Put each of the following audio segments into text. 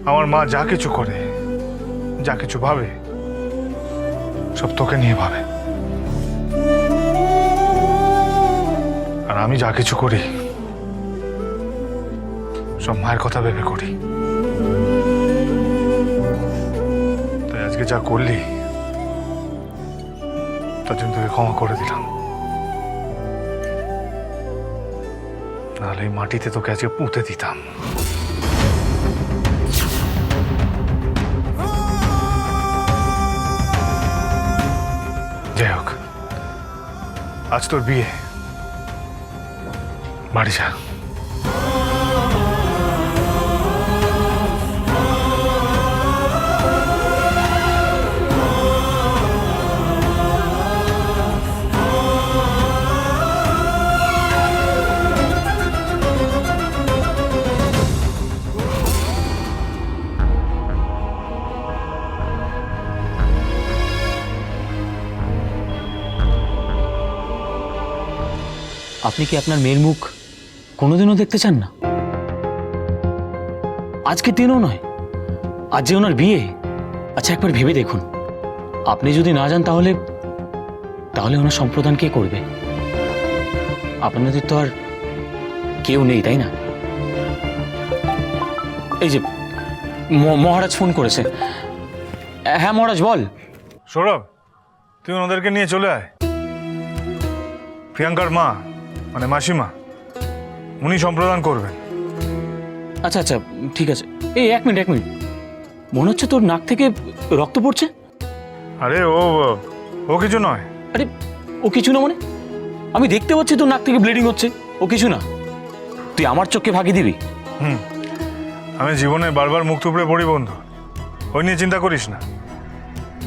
আমার মা যা কিছু করে, যা কিছু ভাবে, সব তোকে নিয়ে ভাবে। আর আমি যা কিছু করি সব মায়ের কথা ভেবে করি। তাই আজকে যা করলি তার জন্য তোকে ক্ষমা করে দিলাম। নাহলে এই মাটিতে তোকে আজকে পুঁতে দিতাম। যাই হোক, আজ তোর বিয়ে, বাড়ি যা। আপনি কি আপনার মেয়ের মুখ কোনোদিনও দেখতে চান না? আজকের দিনও নয়, আজ যে ওনার বিয়ে। আচ্ছা, একবার ভেবে দেখুন, আপনি যদি না যান তাহলে তাহলে ওনার সম্প্রদান কে করবে? আপনাদের তো আর কেউ নেই, তাই না? এই যে মহারাজ ফোন করেছে। হ্যাঁ মহারাজ, বল। সৌরভ, তুই ওনাদেরকে নিয়ে চলে আয়। প্রিয়াঙ্কার মা মানে মাসিমা, উনি সম্প্রদান করবেন। আচ্ছা আচ্ছা, ঠিক আছে। এই এক মিনিট মনে হচ্ছে তোর নাক থেকে রক্ত পড়ছে। আরে ও কিছু নয়। আরে ও কিছু না মানে? আমি দেখতে পাচ্ছি তোর নাক থেকে ব্লিডিং হচ্ছে। ও কিছু না, তুই আমার চোখকে ফাঁকি দিবি? আমি জীবনে বারবার মুখ থুবড়ে পড়ি বন্ধু, ওই নিয়ে চিন্তা করিস না।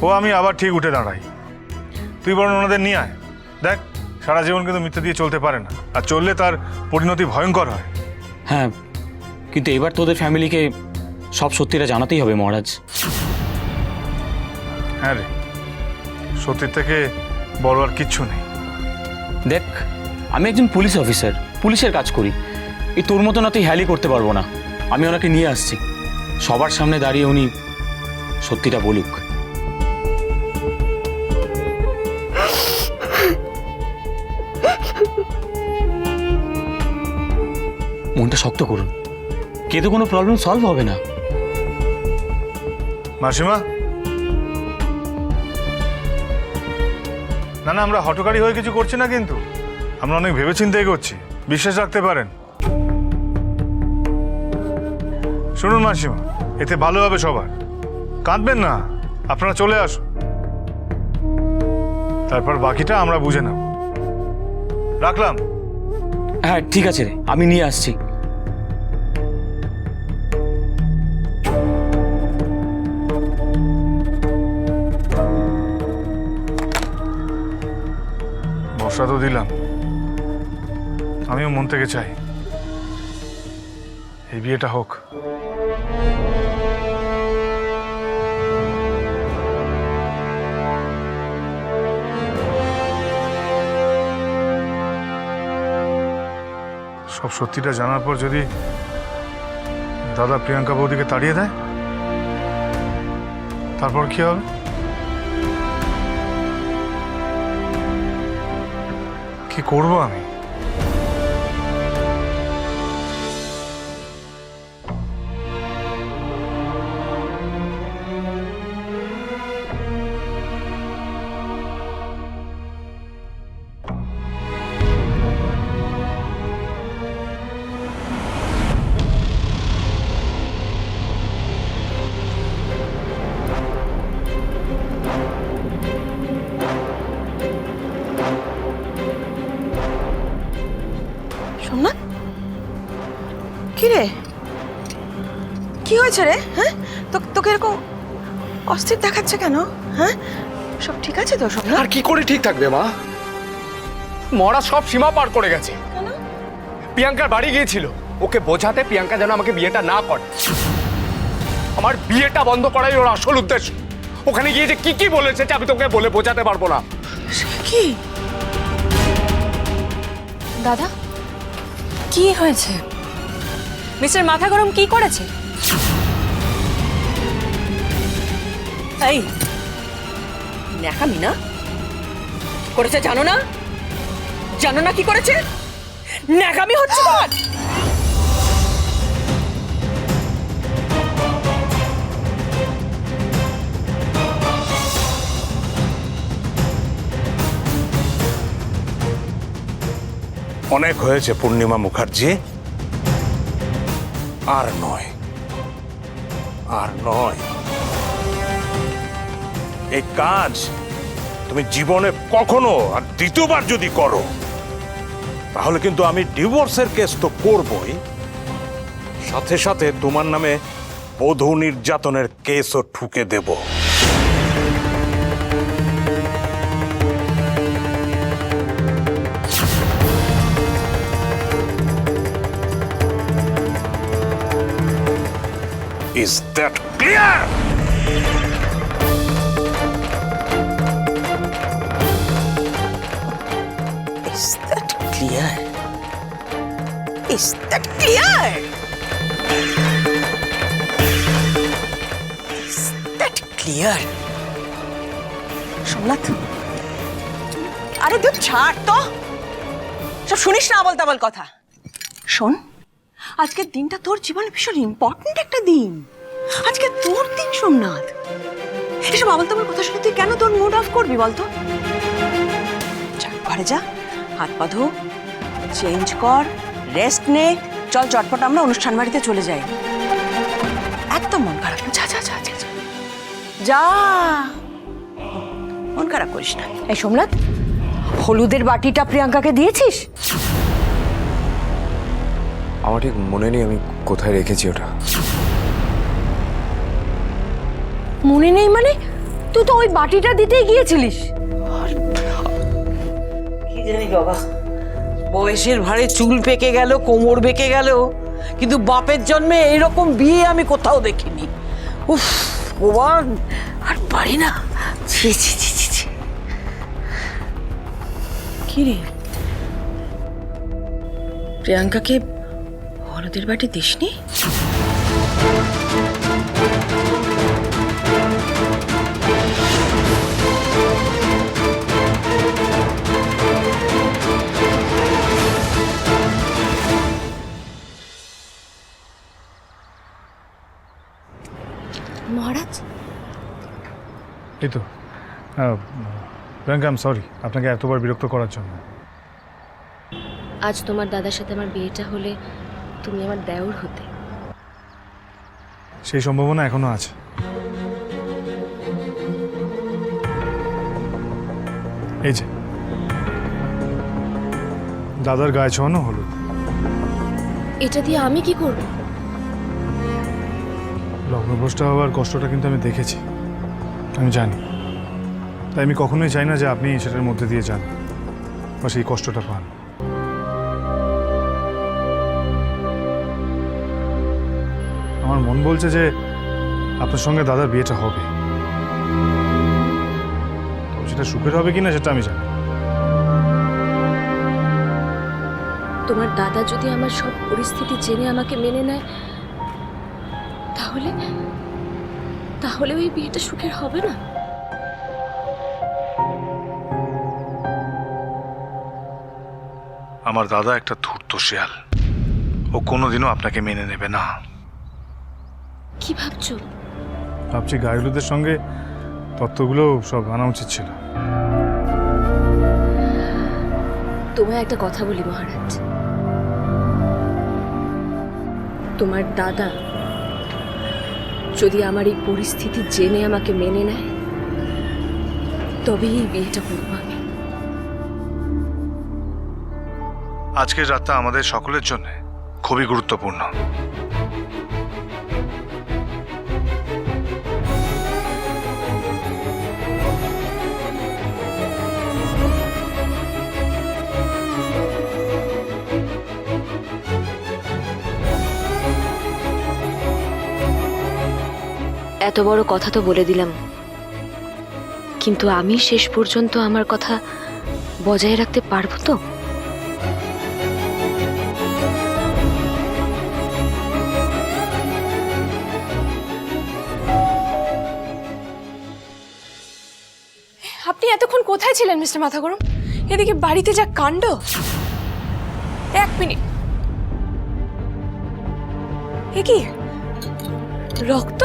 ও আমি আবার ঠিক উঠে দাঁড়াই। তুই বরং ওনাদের নিয়ে আয়। দেখ, সারা জীবন কিন্তু মিথ্যে দিয়ে চলতে পারে না, আর চললে তার পরিণতি ভয়ঙ্কর হয়। হ্যাঁ, কিন্তু এবার তোদের ফ্যামিলিকে সব সত্যিটা জানাতেই হবে মহারাজ। হ্যাঁ রে, সত্যির থেকে বড় আর কিচ্ছু নেই। দেখ, আমি একজন পুলিশ অফিসার, পুলিশের কাজ করি। এই তোর মতো না তুই হ্যালি করতে পারবো না। আমি ওনাকে নিয়ে আসছি, সবার সামনে দাঁড়িয়ে উনি সত্যিটা বলুক। মনটা শক্ত করুন, কেঁদে কোনো প্রবলেম সলভ হবে না। মাসিমা, না আমরা হঠকারী হয়ে কিছু করছি না, কিন্তু আমরা অনেক ভেবেচিন্তে করছি, বিশ্বাস রাখতে পারেন। শুনুন মাসিমা, এতে ভালো হবে সবার। কাঁদবেন না, আপনারা চলে আসুন, তারপর বাকিটা আমরা বুঝে নেব। রাখলাম। হ্যাঁ ঠিক আছে রে, আমি নিয়ে আসছি। বর্ষা তো দিলাম, আমিও মন থেকে চাই এই বিয়েটা হোক। সব সত্যিটা জানার পর যদি দাদা প্রিয়াঙ্কা বৌদিকে তাড়িয়ে দেয়, তারপর কি হবে? কি করবো আমি? সোমনাথ, কি রে, কি হয়েছে রে? হ্যাঁ, তোকে এরকম অস্থির দেখাচ্ছে কেন? হ্যাঁ, সব ঠিক আছে তো সোমনাথ? আর কি করে ঠিক থাকবে মা? মরা সব সীমা পার করে গেছে। কেন? প্রিয়াঙ্কার বাড়ি গিয়েছিল ওকে বোঝাতে, প্রিয়াঙ্কা যেন আমাকে বিয়েটা না করে। আমার বিয়েটা বন্ধ করাই ওর আসল উদ্দেশ্য। ওখানে গিয়ে যে কি বলেছে আমি তোকে বলে বোঝাতে পারবো না। কি দাদা, কি হয়েছে? মিস্টার মাথা গরম কি করেছে? এই ন্যাকামি না করেছে, জানো না? জানো না কি করেছে? ন্যাকামি হচ্ছে তোমার। অনেক হয়েছে পূর্ণিমা মুখার্জি, আর নয়, আর নয়। এই কাজ তুমি জীবনে কখনো আর দ্বিতীয়বার যদি করো তাহলে কিন্তু আমি ডিভোর্সের কেস তো করবই, সাথে সাথে তোমার নামে বধূ নির্যাতনের কেসও ঠুকে দেব। Is that clear? Is that clear? Is that clear? Is that clear? Somnath, আরে তুই ছাড় তো, সব শুনিস না আবল তাবল কথা। শোন, আজকের দিনটা তোর জীবনে ভীষণ ইম্পর্টেন্ট একটা দিন। আজকে তোর দিন সোমনাথ। এসব আবল তাবল কথা শুনে তুই কেন তোর মুড অফ করবি বলতো? যা ঘরে যা, হাত পা ধো, চেঞ্জ কর, রেস্ট নে, চল চটপট আমরা অনুষ্ঠান বাড়িতে চলে যাই। একদম মন খারাপ না, যা যা যা যা যা। যা, মন খারাপ করিস না। এই সোমনাথ, হলুদের বাটিটা প্রিয়াঙ্কাকে দিয়েছিস? আমার ঠিক মনে নেই আমি কোথায় রেখেছি ওটা। মনে নেই মানে? তুই তো ওই বাটিটা দিতেই গিয়েছিলিস। কি জানি বাবা, বয়সের ভারে চুল পেকে গেল, কোমর বেঁকে গেল, কিন্তু বাপের জন্মে এরকম বিয়ে আমি কোথাও দেখিনি। উফ ভগবান, আর পারি না। ছি ছি ছি ছি ছি। কি রে, প্রিয়াঙ্কাকে হলুদের বাটি দিসনি? মহারাজ, এই তো প্রিয়াঙ্কা, আই এম সরি আপনাকে এতবার বিরক্ত করার জন্য। আজ তোমার দাদার সাথে আমার বিয়েটা হলে তুমি আমার দেওর হতে। সেই সম্ভাবনা এখনো আছে। এই যে দাদার গায়ে ছোঁয়ানো হলুদ, এটা দিয়ে আমি কি করব? লগ্নভ্রষ্টা হওয়ার কষ্টটা কিন্তু আমি দেখেছি, আমি জানি। তাই আমি কখনোই চাই না যে আপনি সেটার মধ্যে দিয়ে যান বা সেই কষ্টটা পান। আমার মন বলছে যে আপনার সঙ্গে দাদার বিয়েটা হবে, তবে সেটা সুখের হবে কিনা সেটা আমি জানি। তোমার দাদা যদি আমার সব পরিস্থিতি জেনে আমাকে মেনে নেয়, তাহলে তাহলে ওই বিয়েটা সুখের হবে না। আমার দাদা একটা ধূর্ত শিয়াল, ও কোনোদিনও আপনাকে মেনে নেবে না। কি ভাবছো? ভাবছি গায়ে হলুদের সঙ্গে তত্ত্বগুলো সব আনা উচিত ছিল। তোমায় একটা কথা বলি মহারাজ, তোমার দাদা যদি আমার এই পরিস্থিতি জেনে আমাকে মেনে নেয়, তবেই এই বিয়েটা করবো আমি। আজকের রাতটা আমাদের সকলের জন্য খুবই গুরুত্বপূর্ণ। এত বড় কথা তো বলে দিলাম, কিন্তু আমি শেষ পর্যন্ত আমার কথা বজায় রাখতে পারবো তো? এতক্ষণ কোথায় ছিলেন মিস্টার মাথা গরম? এদিকে বাড়িতে যা কাণ্ড। এক মিনিট, এ কি রক্ত?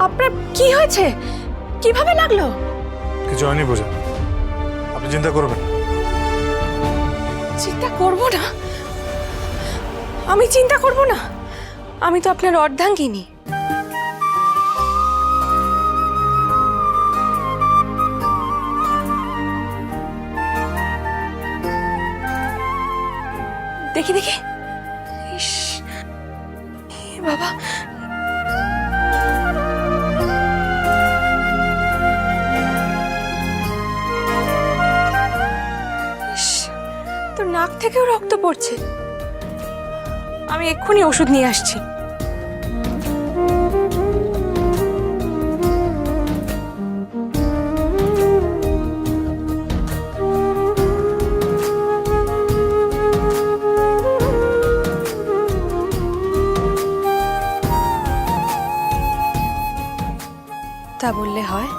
আপনার কি হয়েছে? কিভাবে লাগলো? কিছু হয়নি বোঝা, আপনি চিন্তা করবেন না। চিন্তা করব না? আমি চিন্তা করব না? আমি তো আপনার অর্ধাঙ্গিনী। দেখি দেখি। ইস, এ বাবা, ইস, তোর নাক থেকেও রক্ত পড়ছে। আমি এক্ষুনি ওষুধ নিয়ে আসছি। তা বললে হয়?